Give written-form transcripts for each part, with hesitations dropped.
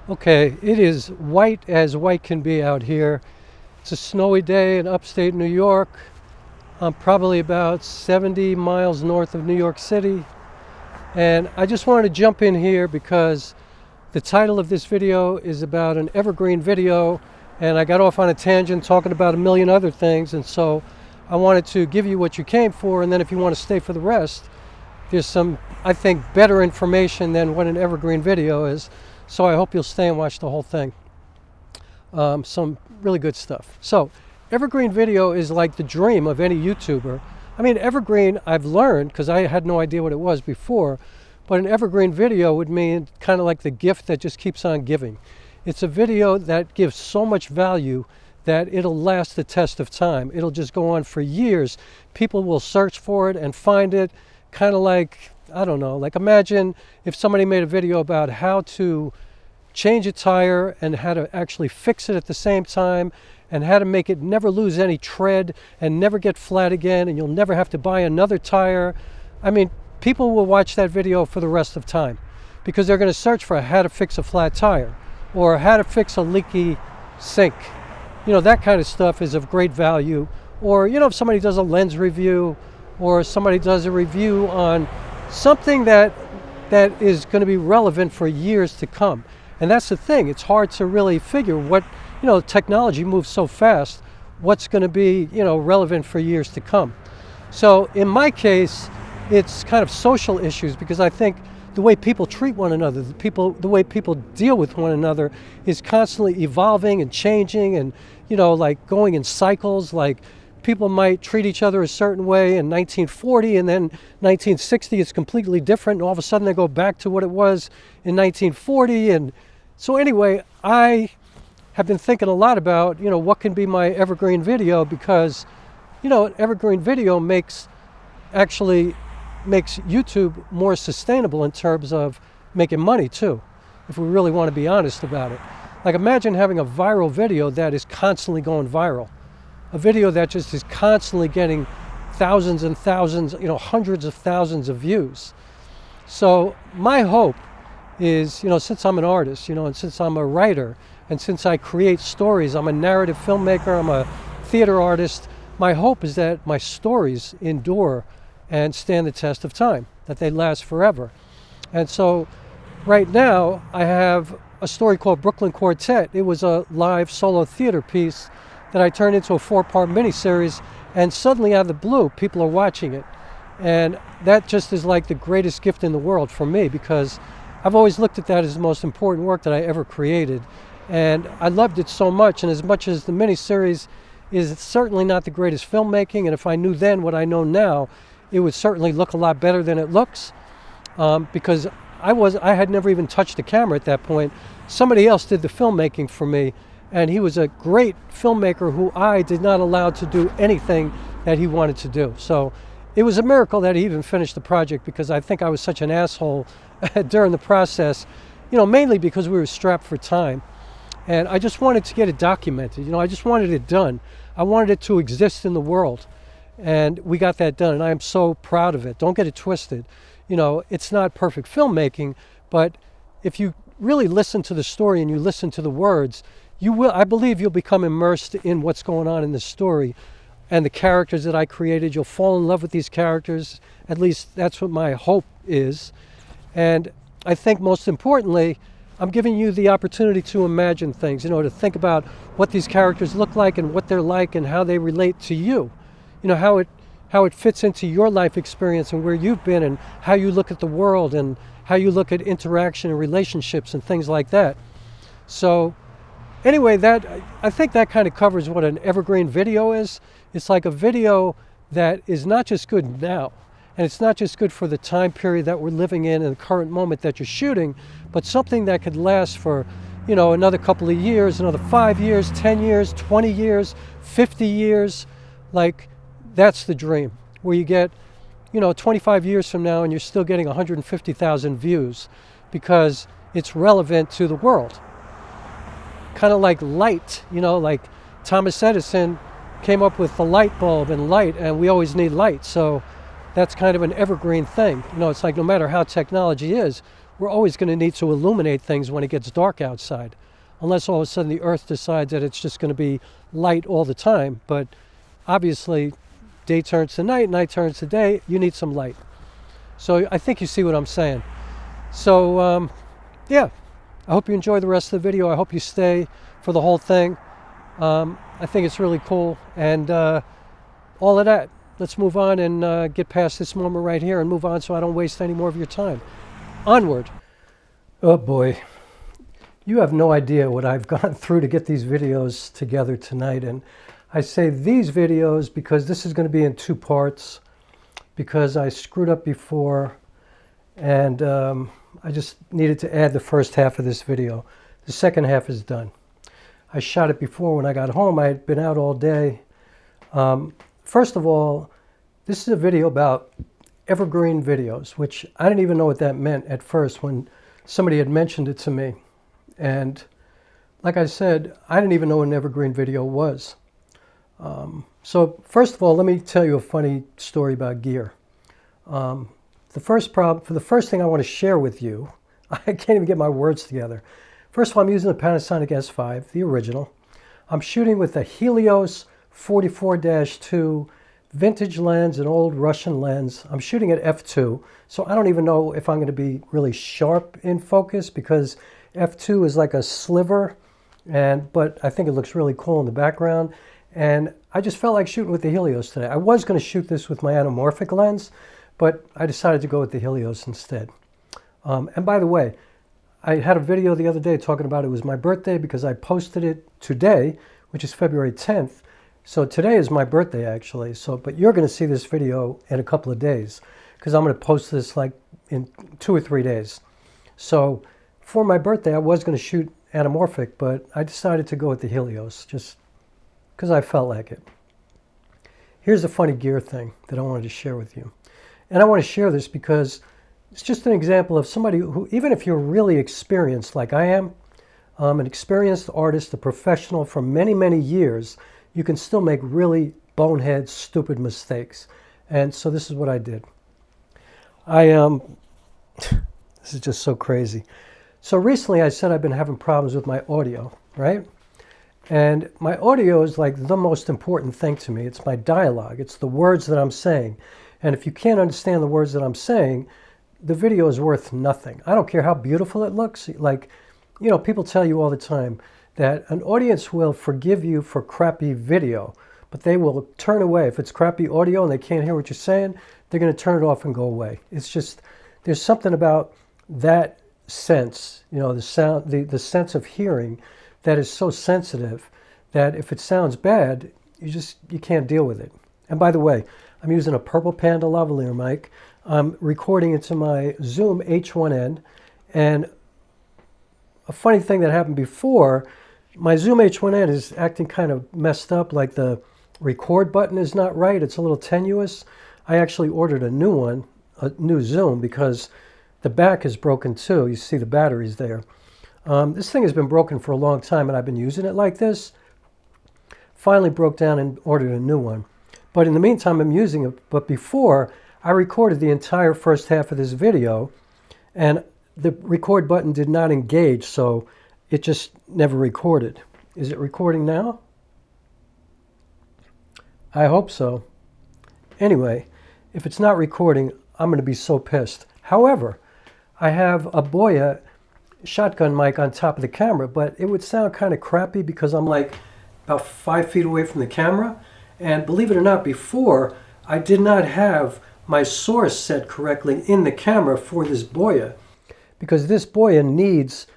Okay, it is white as white can be out here. It's a snowy day in upstate New York. I'm probably about 70 miles north of New York City. And I just wanted to jump in here because the title of this video is about an Evergreen video, and I got off on a tangent talking about a million other things, and so I wanted to give you what you came for, and then if you want to stay for the rest, there's some, I think, better information than what an Evergreen video is. So I hope you'll stay and watch the whole thing. Some really good stuff. So Evergreen video is like the dream of any YouTuber. I mean, Evergreen, I've learned, because I had no idea what it was before, but an Evergreen video would mean kind of like the gift that just keeps on giving. It's a video that gives so much value that it'll last the test of time. It'll just go on for years. People will search for it and find it, kind of like, I don't know, like imagine if somebody made a video about how to change a tire and how to actually fix it at the same time and how to make it never lose any tread and never get flat again, and you'll never have to buy another tire. I mean, people will watch that video for the rest of time because they're going to search for how to fix a flat tire or how to fix a leaky sink. You know, that kind of stuff is of great value. Or, you know, if somebody does a lens review or somebody does a review on something that is going to be relevant for years to come. And that's the thing. It's hard to really figure what, you know, technology moves so fast, what's going to be, you know, relevant for years to come. So in my case, it's kind of social issues, because I think the way people treat one another, the way people deal with one another is constantly evolving and changing and, you know, like going in cycles. Like people might treat each other a certain way in 1940, and then 1960 it's completely different, and all of a sudden they go back to what it was in 1940. And so anyway, I have been thinking a lot about, you know, what can be my Evergreen video, because, you know, an Evergreen video makes YouTube more sustainable in terms of making money too, if we really want to be honest about it. Like imagine having a viral video that is constantly going viral. A video that just is constantly getting thousands and thousands, you know, hundreds of thousands of views. So my hope is, you know, since I'm an artist, you know, and since I'm a writer, and since I create stories, I'm a narrative filmmaker, I'm a theater artist, my hope is that my stories endure and stand the test of time, that they last forever. And so right now I have a story called Brooklyn Quartet. It was a live solo theater piece that I turned into a 4-part miniseries, and suddenly out of the blue, people are watching it. And that just is like the greatest gift in the world for me, because I've always looked at that as the most important work that I ever created. And I loved it so much, and as much as the miniseries is certainly not the greatest filmmaking, and if I knew then what I know now, it would certainly look a lot better than it looks, because I had never even touched the camera at that point. Somebody else did the filmmaking for me, and he was a great filmmaker who I did not allow to do anything that he wanted to do. So it was a miracle that he even finished the project, because I think I was such an asshole during the process, you know, mainly because we were strapped for time. And I just wanted to get it documented. You know, I just wanted it done. I wanted it to exist in the world. And we got that done, and I am so proud of it. Don't get it twisted. You know, it's not perfect filmmaking, but if you really listen to the story and you listen to the words, you will, I believe you'll become immersed in what's going on in the story and the characters that I created. You'll fall in love with these characters. At least that's what my hope is. And I think most importantly, I'm giving you the opportunity to imagine things, you know, to think about what these characters look like and what they're like and how they relate to you. You know, how it fits into your life experience and where you've been and how you look at the world and how you look at interaction and relationships and things like that. So anyway, I think that kind of covers what an Evergreen video is. It's like a video that is not just good now, and it's not just good for the time period that we're living in and the current moment that you're shooting, but something that could last for, you know, another couple of years, another 5 years, 10 years, 20 years, 50 years. Like, that's the dream, where you get, you know, 25 years from now and you're still getting 150,000 views because it's relevant to the world. Kind of like light, you know, like Thomas Edison came up with the light bulb and light, and we always need light. So that's kind of an evergreen thing. You know, it's like no matter how technology is, we're always going to need to illuminate things when it gets dark outside, unless all of a sudden the Earth decides that it's just going to be light all the time. But obviously, day turns to night, night turns to day, you need some light. So I think you see what I'm saying. So yeah, I hope you enjoy the rest of the video. I hope you stay for the whole thing. I think it's really cool, and all of that. Let's move on and get past this moment right here and move on so I don't waste any more of your time. Onward. Oh boy, you have no idea what I've gone through to get these videos together tonight. And I say these videos because this is going to be in 2 parts, because I screwed up before, and I just needed to add the first half of this video. The second half is done. I shot it before when I got home. I had been out all day. First of all, this is a video about Evergreen videos, which I didn't even know what that meant at first when somebody had mentioned it to me. And like I said, I didn't even know what an Evergreen video was. So first of all, let me tell you a funny story about gear. The first thing I want to share with you, I can't even get my words together. First of all, I'm using the Panasonic S5, the original. I'm shooting with a Helios 44-2 vintage lens, an old Russian lens. I'm shooting at f2, so I don't even know if I'm going to be really sharp in focus, because f2 is like a sliver, but I think it looks really cool in the background. And I just felt like shooting with the Helios today. I was going to shoot this with my anamorphic lens, but I decided to go with the Helios instead. And by the way, I had a video the other day talking about it was my birthday, because I posted it today, which is February 10th. So today is my birthday, actually. But you're going to see this video in a couple of days, because I'm going to post this like in 2 or 3 days. So for my birthday, I was going to shoot anamorphic, but I decided to go with the Helios just because I felt like it. Here's a funny gear thing that I wanted to share with you. And I want to share this because it's just an example of somebody who, even if you're really experienced like I am, an experienced artist, a professional for many, many years, you can still make really bonehead, stupid mistakes. And so this is what I did. This is just so crazy. So recently I said I've been having problems with my audio, right? And my audio is like the most important thing to me. It's my dialogue. It's the words that I'm saying. And if you can't understand the words that I'm saying, the video is worth nothing. I don't care how beautiful it looks. Like, you know, people tell you all the time that an audience will forgive you for crappy video, but they will turn away. If it's crappy audio and they can't hear what you're saying, they're going to turn it off and go away. It's just, there's something about that sense, you know, the sound, the sense of hearing that is so sensitive that if it sounds bad, you can't deal with it. And by the way, I'm using a Purple Panda lavalier mic. I'm recording into my Zoom H1N, and a funny thing that happened before, my Zoom H1N is acting kind of messed up, like the record button is not right. It's a little tenuous. I actually ordered a new one, a new Zoom, because the back is broken too. You see the batteries there. This thing has been broken for a long time, and I've been using it like this. Finally broke down and ordered a new one. But in the meantime, I'm using it. But before, I recorded the entire first half of this video, and the record button did not engage, so it just never recorded. Is it recording now? I hope so. Anyway, if it's not recording, I'm going to be so pissed. However, I have a Boya shotgun mic on top of the camera, but it would sound kind of crappy because I'm like about 5 feet away from the camera. And believe it or not, before, I did not have my source set correctly in the camera for this Boya, because this Boya needs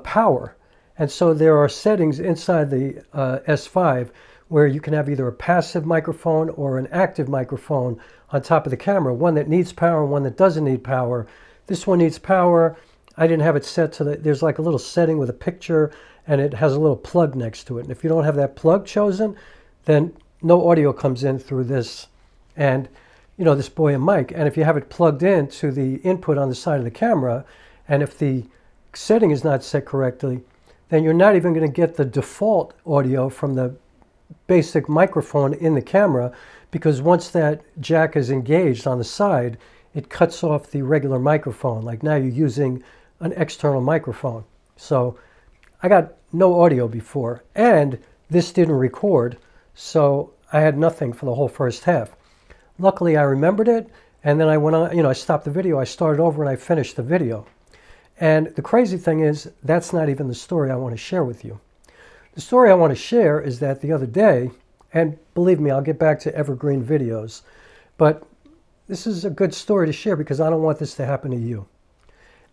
power. And so there are settings inside the S5 where you can have either a passive microphone or an active microphone on top of the camera, one that needs power and one that doesn't need power. This one needs power. I didn't have it set to there's like a little setting with a picture, and it has a little plug next to it. And if you don't have that plug chosen, then no audio comes in through this, and you know, this Boya mic. And if you have it plugged in to the input on the side of the camera, and if the setting is not set correctly, then you're not even going to get the default audio from the basic microphone in the camera, because once that jack is engaged on the side, it cuts off the regular microphone. Like now you're using an external microphone. So I got no audio before, and this didn't record, so I had nothing for the whole first half. Luckily, I remembered it, and then I went on, I stopped the video, I started over, and I finished the video. And the crazy thing is, that's not even the story I want to share with you. The story I want to share is that the other day, and believe me, I'll get back to Evergreen videos, but this is a good story to share because I don't want this to happen to you.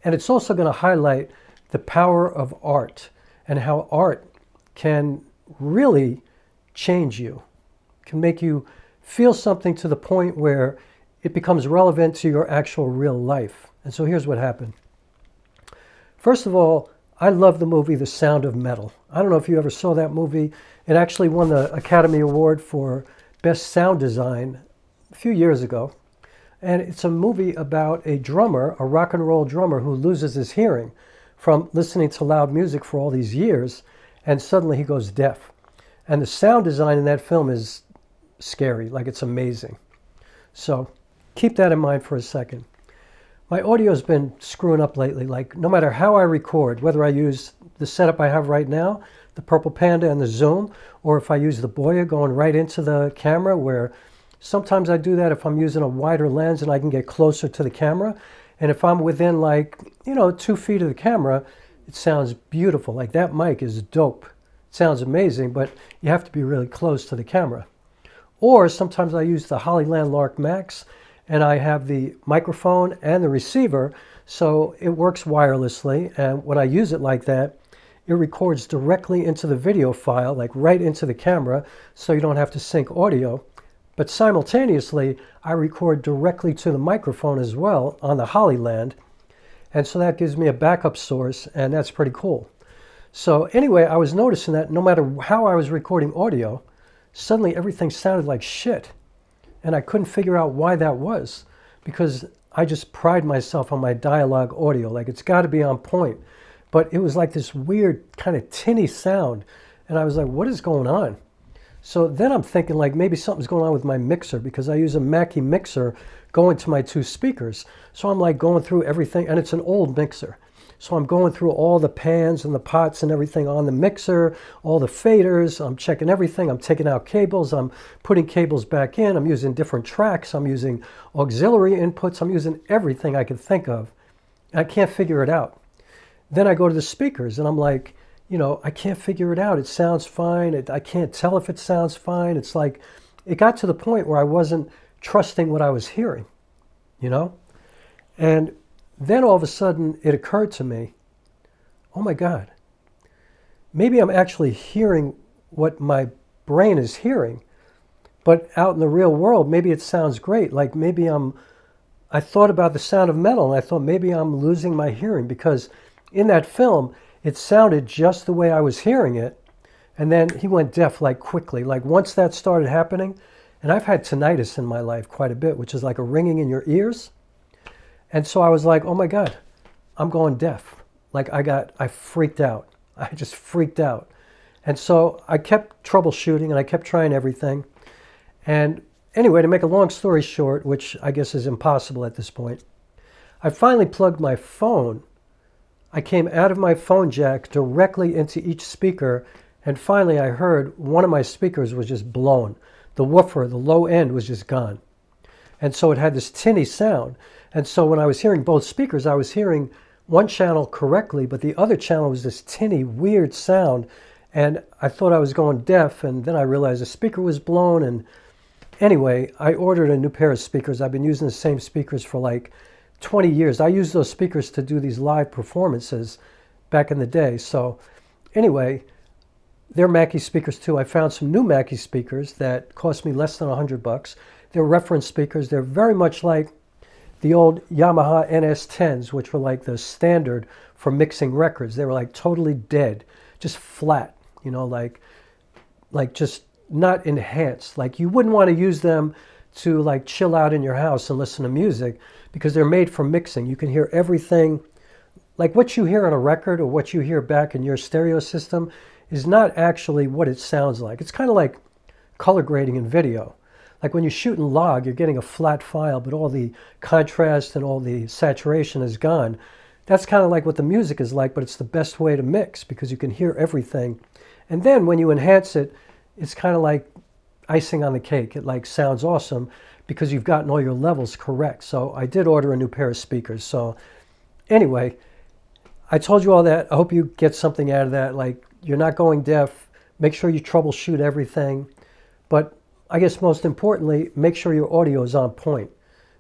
And it's also going to highlight the power of art and how art can really change you, can make you feel something to the point where it becomes relevant to your actual real life. And so here's what happened. First of all, I love the movie The Sound of Metal. I don't know if you ever saw that movie. It actually won the Academy Award for Best Sound Design a few years ago. And it's a movie about a drummer, a rock and roll drummer, who loses his hearing from listening to loud music for all these years, and suddenly he goes deaf. And the sound design in that film is scary, like it's amazing. So keep that in mind for a second. My audio's been screwing up lately. Like no matter how I record, whether I use the setup I have right now, the Purple Panda and the Zoom, or if I use the Boya going right into the camera, where sometimes I do that if I'm using a wider lens and I can get closer to the camera. And if I'm within 2 feet of the camera, it sounds beautiful. Like that mic is dope. It sounds amazing, but you have to be really close to the camera. Or sometimes I use the Hollyland Lark Max, and I have the microphone and the receiver, so it works wirelessly. And when I use it like that, it records directly into the video file, like right into the camera, so you don't have to sync audio. But simultaneously, I record directly to the microphone as well on the Hollyland. And so that gives me a backup source, and that's pretty cool. So anyway, I was noticing that no matter how I was recording audio, suddenly everything sounded like shit. And I couldn't figure out why that was, because I just pride myself on my dialogue audio. Like it's got to be on point. But it was like this weird kind of tinny sound. And I was like, what is going on? So then I'm thinking like maybe something's going on with my mixer, because I use a Mackie mixer going to my 2 speakers. So I'm like going through everything, and it's an old mixer. So I'm going through all the pans and the pots and everything on the mixer, all the faders. I'm checking everything. I'm taking out cables. I'm putting cables back in. I'm using different tracks. I'm using auxiliary inputs. I'm using everything I could think of. I can't figure it out. Then I go to the speakers, and I'm like, I can't figure it out. It sounds fine. I can't tell if it sounds fine. It's like, it got to the point where I wasn't trusting what I was hearing, And then all of a sudden it occurred to me, oh my God, maybe I'm actually hearing what my brain is hearing, but out in the real world, maybe it sounds great. Like maybe I thought about The Sound of Metal, and I thought maybe I'm losing my hearing, because in that film, it sounded just the way I was hearing it. And then he went deaf like quickly. Like once that started happening, and I've had tinnitus in my life quite a bit, which is like a ringing in your ears. And so I was like, oh my God, I'm going deaf. Like I freaked out. I just freaked out. And so I kept troubleshooting, and I kept trying everything. And anyway, to make a long story short, which I guess is impossible at this point, I finally plugged my phone. I came out of my phone jack directly into each speaker, and finally I heard one of my speakers was just blown. The woofer, the low end, was just gone. And so it had this tinny sound. And so when I was hearing both speakers, I was hearing one channel correctly, but the other channel was this tinny, weird sound. And I thought I was going deaf, and then I realized the speaker was blown. And anyway, I ordered a new pair of speakers. I've been using the same speakers for like 20 years. I used those speakers to do these live performances back in the day. So anyway, they're Mackie speakers too. I found some new Mackie speakers that cost me less than $100. They're reference speakers. They're very much like the old Yamaha NS10s, which were like the standard for mixing records. They were like totally dead, just flat, like just not enhanced. Like you wouldn't want to use them to like chill out in your house and listen to music, because they're made for mixing. You can hear everything. Like what you hear on a record or what you hear back in your stereo system is not actually what it sounds like. It's kind of like color grading in video. Like when you shoot in log, you're getting a flat file, but all the contrast and all the saturation is gone. That's kind of like what the music is like, but it's the best way to mix because you can hear everything. And then when you enhance it, it's kind of like icing on the cake. It like sounds awesome because you've gotten all your levels correct. So I did order a new pair of speakers. So anyway, I told you all that. I hope you get something out of that. Like, you're not going deaf. Make sure you troubleshoot everything. But I guess most importantly, make sure your audio is on point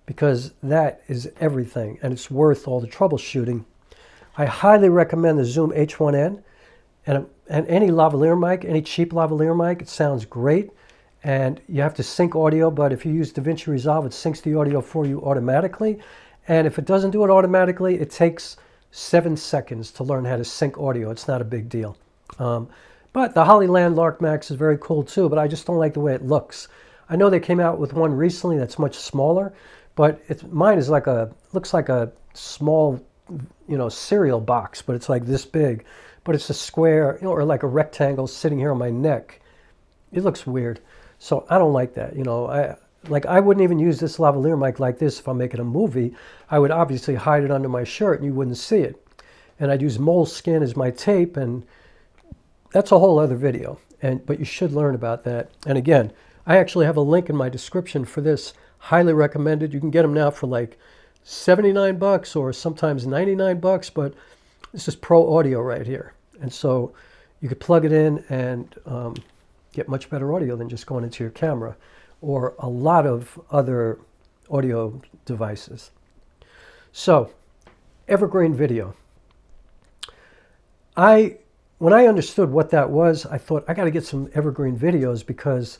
because that is everything and it's worth all the troubleshooting. I highly recommend the Zoom H1N and any lavalier mic, any cheap lavalier mic. It sounds great. And you have to sync audio, but if you use DaVinci Resolve, it syncs the audio for you automatically. And if it doesn't do it automatically, it takes 7 seconds to learn how to sync audio. It's not a big deal. But the Hollyland Lark Max is very cool too, but I just don't like the way it looks. I know they came out with one recently that's much smaller, but mine is like looks like a small, cereal box, but it's like this big. But it's a square, or like a rectangle sitting here on my neck. It looks weird. So I don't like that. I wouldn't even use this lavalier mic like this if I'm making a movie. I would obviously hide it under my shirt and you wouldn't see it. And I'd use moleskin as my tape, and that's a whole other video. But you should learn about that. And again, I actually have a link in my description for this. Highly recommended. You can get them now for like $79 or sometimes $99, but this is pro audio right here. And so you could plug it in and get much better audio than just going into your camera or a lot of other audio devices. So, Evergreen Video. When I understood what that was, I thought I got to get some Evergreen videos because,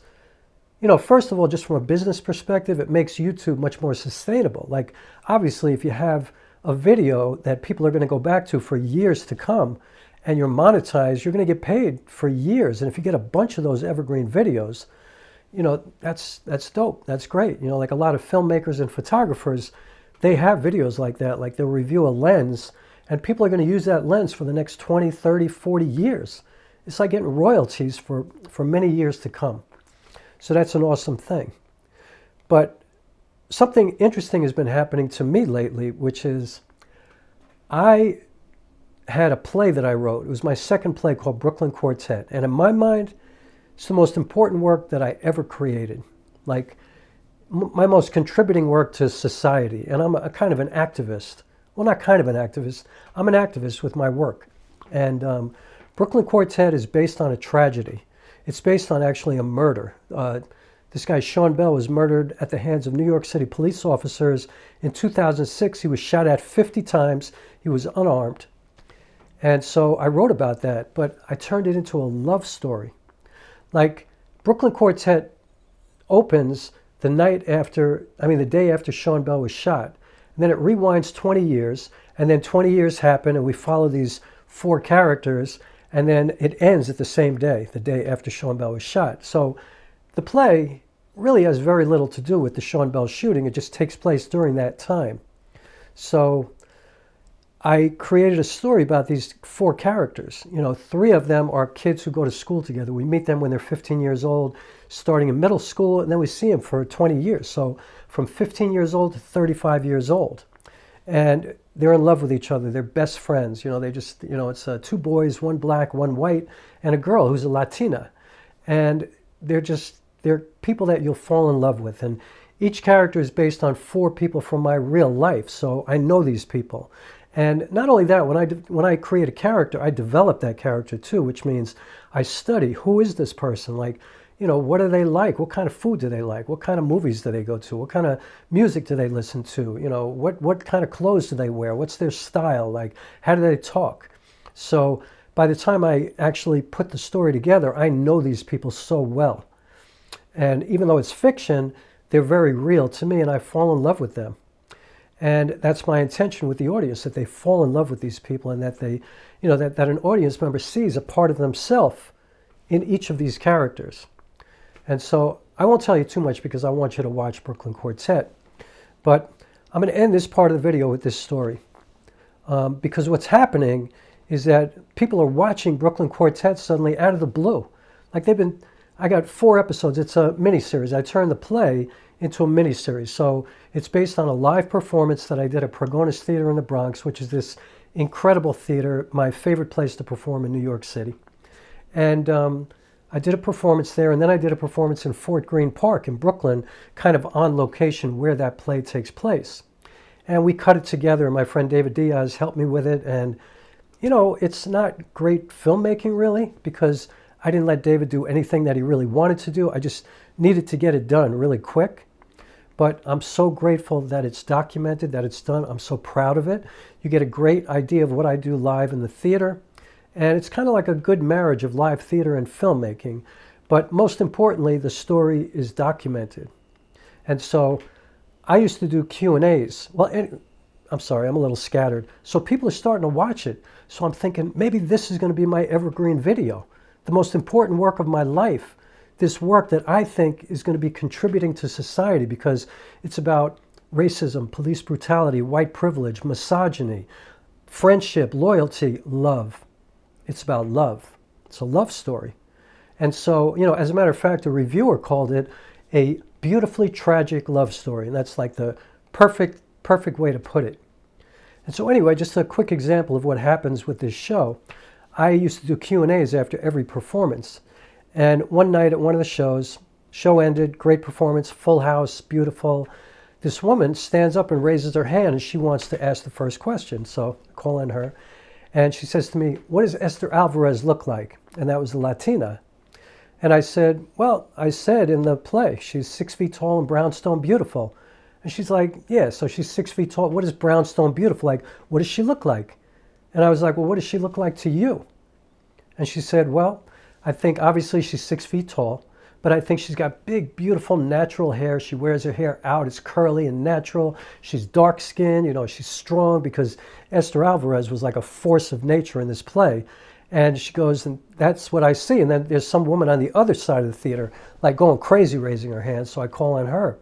first of all, just from a business perspective, it makes YouTube much more sustainable. Like, obviously, if you have a video that people are going to go back to for years to come, and you're monetized, you're going to get paid for years. And if you get a bunch of those Evergreen videos, that's dope. That's great. Like a lot of filmmakers and photographers, they have videos like that. Like they'll review a lens, and people are going to use that lens for the next 20, 30, 40 years. It's like getting royalties for many years to come. So that's an awesome thing. But something interesting has been happening to me lately, which is I had a play that I wrote. It was my second play called Brooklyn Quartet. And in my mind, it's the most important work that I ever created. Like my most contributing work to society. And I'm a kind of an activist. Well, not kind of an activist. I'm an activist with my work. And Brooklyn Quartet is based on a tragedy. It's based on actually a murder. This guy, Sean Bell, was murdered at the hands of New York City police officers in 2006. He was shot at 50 times. He was unarmed. And so I wrote about that, but I turned it into a love story. Like Brooklyn Quartet opens the day after Sean Bell was shot. And then it rewinds 20 years, and then 20 years happen, and we follow these 4 characters, and then it ends at the same day, the day after Sean Bell was shot. So the play really has very little to do with the Sean Bell shooting. It just takes place during that time. So I created a story about these 4 characters. 3 of them are kids who go to school together. We meet them when they're 15 years old, starting in middle school, and then we see them for 20 years. So from 15 years old to 35 years old. And they're in love with each other. They're best friends. It's 2 boys, 1 black, 1 white, and a girl who's a Latina. And they're people that you'll fall in love with. And each character is based on 4 people from my real life. So I know these people. And not only that, when I create a character, I develop that character too, which means I study who is this person, like, what are they like? What kind of food do they like? What kind of movies do they go to? What kind of music do they listen to? What kind of clothes do they wear? What's their style? Like, how do they talk? So by the time I actually put the story together, I know these people so well. And even though it's fiction, they're very real to me, and I fall in love with them. And that's my intention with the audience, that they fall in love with these people and that they, that an audience member sees a part of themselves in each of these characters. And so I won't tell you too much because I want you to watch Brooklyn Quartet. But I'm going to end this part of the video with this story. Because what's happening is that people are watching Brooklyn Quartet suddenly out of the blue. Like I got 4 episodes. It's a miniseries. I turned the play into a miniseries. So it's based on a live performance that I did at Pergonis Theater in the Bronx, which is this incredible theater, my favorite place to perform in New York City. And I did a performance there, and then I did a performance in Fort Greene Park in Brooklyn, kind of on location where that play takes place. And we cut it together, and my friend David Diaz helped me with it. And, you know, it's not great filmmaking, really, because I didn't let David do anything that he really wanted to do. I just needed to get it done really quick. But I'm so grateful that it's documented, that it's done. I'm so proud of it. You get a great idea of what I do live in the theater. And it's kind of like a good marriage of live theater and filmmaking. But most importantly, the story is documented. And so I used to do Q&As. Well, I'm sorry, I'm a little scattered. So people are starting to watch it. So I'm thinking, maybe this is going to be my evergreen video, the most important work of my life. This work that I think is going to be contributing to society because it's about racism, police brutality, white privilege, misogyny, friendship, loyalty, love. It's about love. It's a love story. And so, you know, as a matter of fact, a reviewer called it a beautifully tragic love story. And that's like the perfect way to put it. And so anyway, just a quick example of what happens with this show. I used to do Q&As after every performance. And one night at one of the shows, show ended, great performance, full house, beautiful. This woman stands up and raises her hand and she wants to ask the first question. So I call on her. And she says to me, what does Esther Alvarez look like? And that was the Latina. And I said, well, I said in the play, she's 6 feet tall and brownstone beautiful. And she's like, yeah, so she's 6 feet tall. What is brownstone beautiful like? What does she look like? And I was like, well, what does she look like to you? And she said, well, I think obviously she's 6 feet tall, but I think she's got big, beautiful, natural hair. She wears her hair out. It's curly and natural. She's dark skinned, you know, she's strong because Esther Alvarez was like a force of nature in this play. And she goes, and that's what I see. And then there's some woman on the other side of the theater, like going crazy, raising her hand. So I call on her.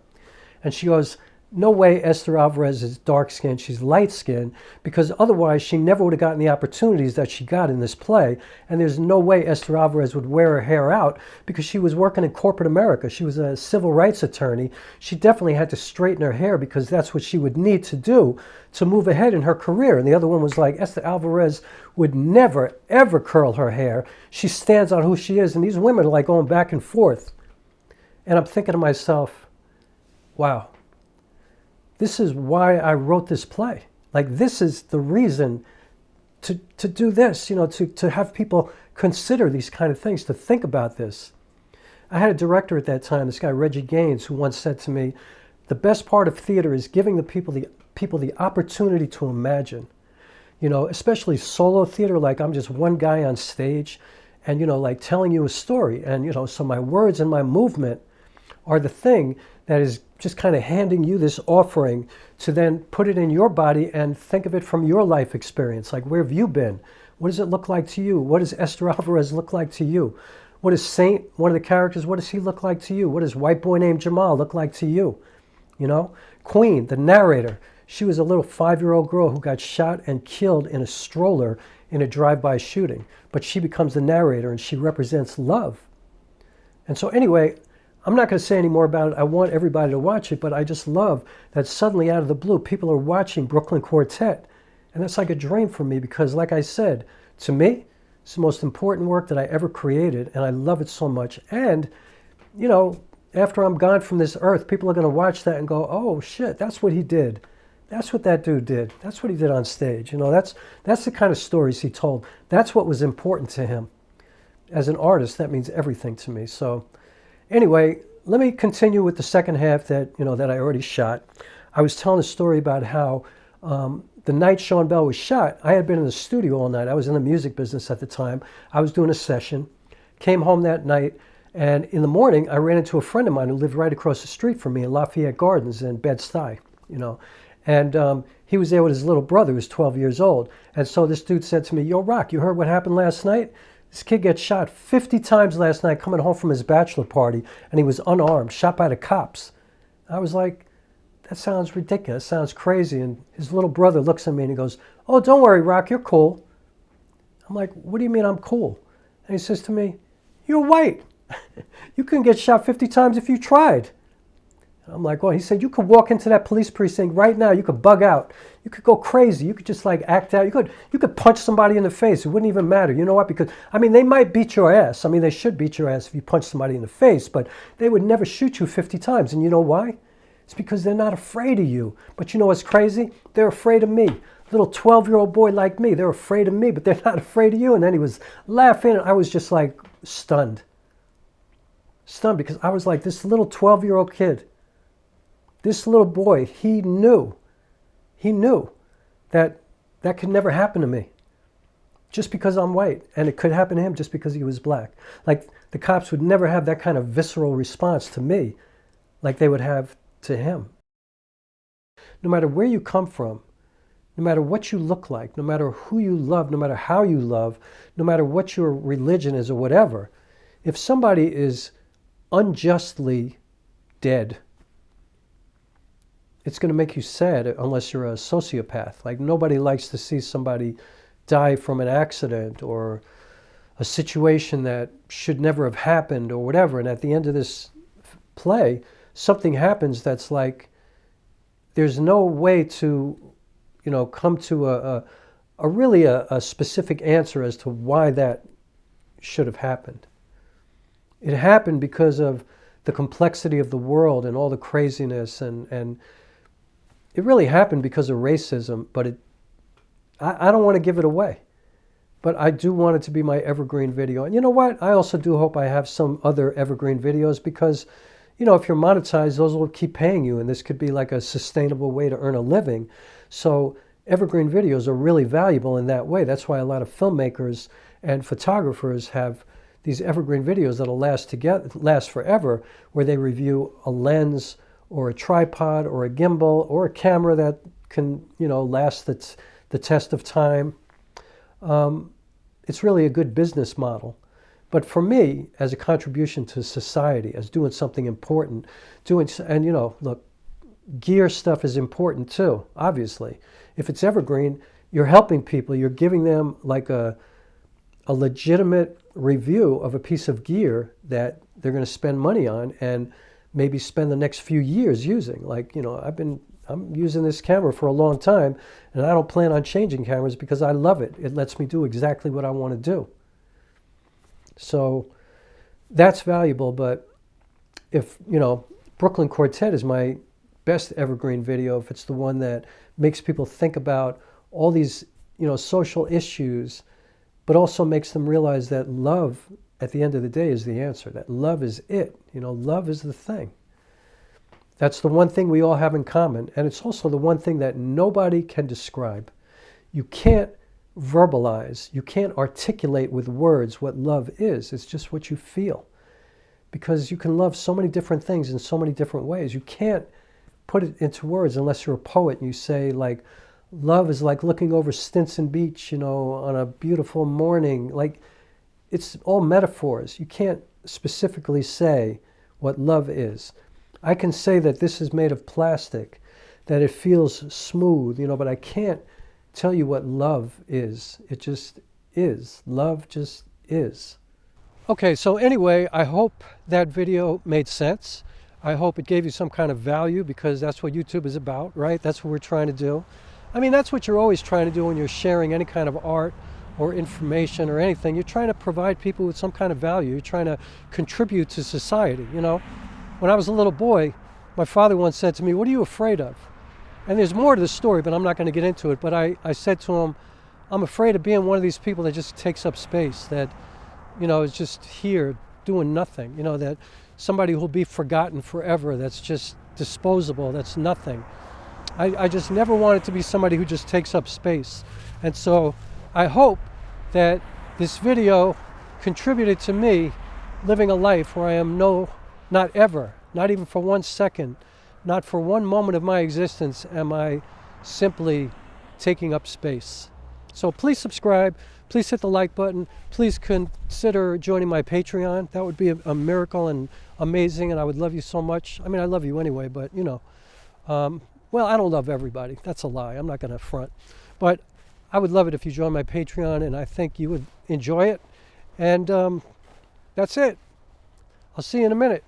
And she goes, no way Esther Alvarez is dark-skinned, she's light-skinned, because otherwise she never would have gotten the opportunities that she got in this play. And there's no way Esther Alvarez would wear her hair out because she was working in corporate America. She was a civil rights attorney. She definitely had to straighten her hair because that's what she would need to do to move ahead in her career. And the other one was like, Esther Alvarez would never, ever curl her hair. She stands on who she is. And these women are like going back and forth. And I'm thinking to myself, wow. This is why I wrote this play. Like, this is the reason to do this, you know, to have people consider these kind of things, to think about this. I had a director at that time, this guy Reggie Gaines, who once said to me, the best part of theater is giving the people the opportunity to imagine. You know, especially solo theater, like I'm just one guy on stage and, you know, like telling you a story. And, you know, so my words and my movement are the thing that is just kind of handing you this offering to then put it in your body and think of it from your life experience. Like, where have you been? What does it look like to you? What does Esther Alvarez look like to you? What does Saint, one of the characters, what does he look like to you? What does white boy named Jamal look like to you? You know? Queen, the narrator, she was a little 5-year-old girl who got shot and killed in a stroller in a drive-by shooting. But she becomes the narrator and she represents love. And so anyway, I'm not going to say any more about it. I want everybody to watch it, but I just love that suddenly out of the blue, people are watching Brooklyn Quartet. And that's like a dream for me because, like I said, to me, it's the most important work that I ever created, and I love it so much. And, you know, after I'm gone from this earth, people are going to watch that and go, oh, shit, that's what he did. That's what that dude did. That's what he did on stage. You know, that's the kind of stories he told. That's what was important to him. As an artist, that means everything to me. So anyway, let me continue with the second half that I already shot. I was telling a story about how the night Sean Bell was shot, I had been in the studio all night. I was in the music business at the time. I was doing a session, came home that night, and in the morning, I ran into a friend of mine who lived right across the street from me in Lafayette Gardens in Bed-Stuy, you know. And he was there with his little brother who was 12 years old. And so this dude said to me, yo, Rock, you heard what happened last night? This kid gets shot 50 times last night coming home from his bachelor party, and he was unarmed, shot by the cops. I was like, that sounds ridiculous, sounds crazy. And his little brother looks at me and he goes, oh, don't worry, Rock, you're cool. I'm like, what do you mean I'm cool? And he says to me, you're white. You couldn't get shot 50 times if you tried. I'm like, well, he said, you could walk into that police precinct right now. You could bug out. You could go crazy. You could just like act out. You could punch somebody in the face. It wouldn't even matter. You know what? Because, I mean, they might beat your ass. I mean, they should beat your ass if you punch somebody in the face, but they would never shoot you 50 times. And you know why? It's because they're not afraid of you. But you know what's crazy? They're afraid of me. Little 12-year-old boy like me, they're afraid of me, but they're not afraid of you. And then he was laughing, and I was just like stunned. Stunned because I was like, this little 12-year-old kid, this little boy, he knew that that could never happen to me just because I'm white. And it could happen to him just because he was black. Like, the cops would never have that kind of visceral response to me like they would have to him. No matter where you come from, no matter what you look like, no matter who you love, no matter how you love, no matter what your religion is or whatever, if somebody is unjustly dead, it's going to make you sad unless you're a sociopath. Like, nobody likes to see somebody die from an accident or a situation that should never have happened or whatever. And at the end of this play, something happens that's like, there's no way to, you know, come to a really specific answer as to why that should have happened. It happened because of the complexity of the world and all the craziness, and it really happened because of racism, but I don't want to give it away. But I do want it to be my evergreen video. And you know what? I also do hope I have some other evergreen videos because, you know, if you're monetized, those will keep paying you, and this could be like a sustainable way to earn a living. So evergreen videos are really valuable in that way. That's why a lot of filmmakers and photographers have these evergreen videos that'll last forever, where they review a lens or a tripod or a gimbal or a camera that can, you know, last the test of time. It's really a good business model. But for me, as a contribution to society, as doing something important, and you know, look, gear stuff is important too, obviously. If it's evergreen, you're helping people, you're giving them like a legitimate review of a piece of gear that they're going to spend money on and maybe spend the next few years using. Like, you know, I'm using this camera for a long time, and I don't plan on changing cameras because I love it. It lets me do exactly what I want to do. So that's valuable. But if, you know, Brooklyn Quartet is my best evergreen video, if it's the one that makes people think about all these, you know, social issues, but also makes them realize that love at the end of the day is the answer, that love is it. You know, love is the thing. That's the one thing we all have in common, and it's also the one thing that nobody can describe. You can't verbalize, you can't articulate with words what love is. It's just what you feel. Because you can love so many different things in so many different ways. You can't put it into words unless you're a poet and you say, like, love is like looking over Stinson Beach, you know, on a beautiful morning. Like, it's all metaphors. You can't specifically say what love is. I can say that this is made of plastic, that it feels smooth, you know, but I can't tell you what love is. It just is. Love just is. Okay, so anyway, I hope that video made sense. I hope it gave you some kind of value, because that's what YouTube is about, right? That's what we're trying to do. I mean, that's what you're always trying to do when you're sharing any kind of art or information or anything. You're trying to provide people with some kind of value. You're trying to contribute to society, you know? When I was a little boy, my father once said to me, "What are you afraid of?" And there's more to the story, but I'm not going to get into it. But I said to him, "I'm afraid of being one of these people that just takes up space, that, you know, is just here doing nothing. You know, that somebody who'll be forgotten forever, that's just disposable, that's nothing." I just never wanted to be somebody who just takes up space. And so I hope that this video contributed to me living a life where I am not ever, not even for 1 second, not for one moment of my existence am I simply taking up space. So please subscribe, please hit the like button, please consider joining my Patreon. That would be a miracle and amazing, and I would love you so much. I mean, I love you anyway, but you know, well, I don't love everybody. That's a lie. I'm not going to front. But I would love it if you join my Patreon, and I think you would enjoy it. And that's it. I'll see you in a minute.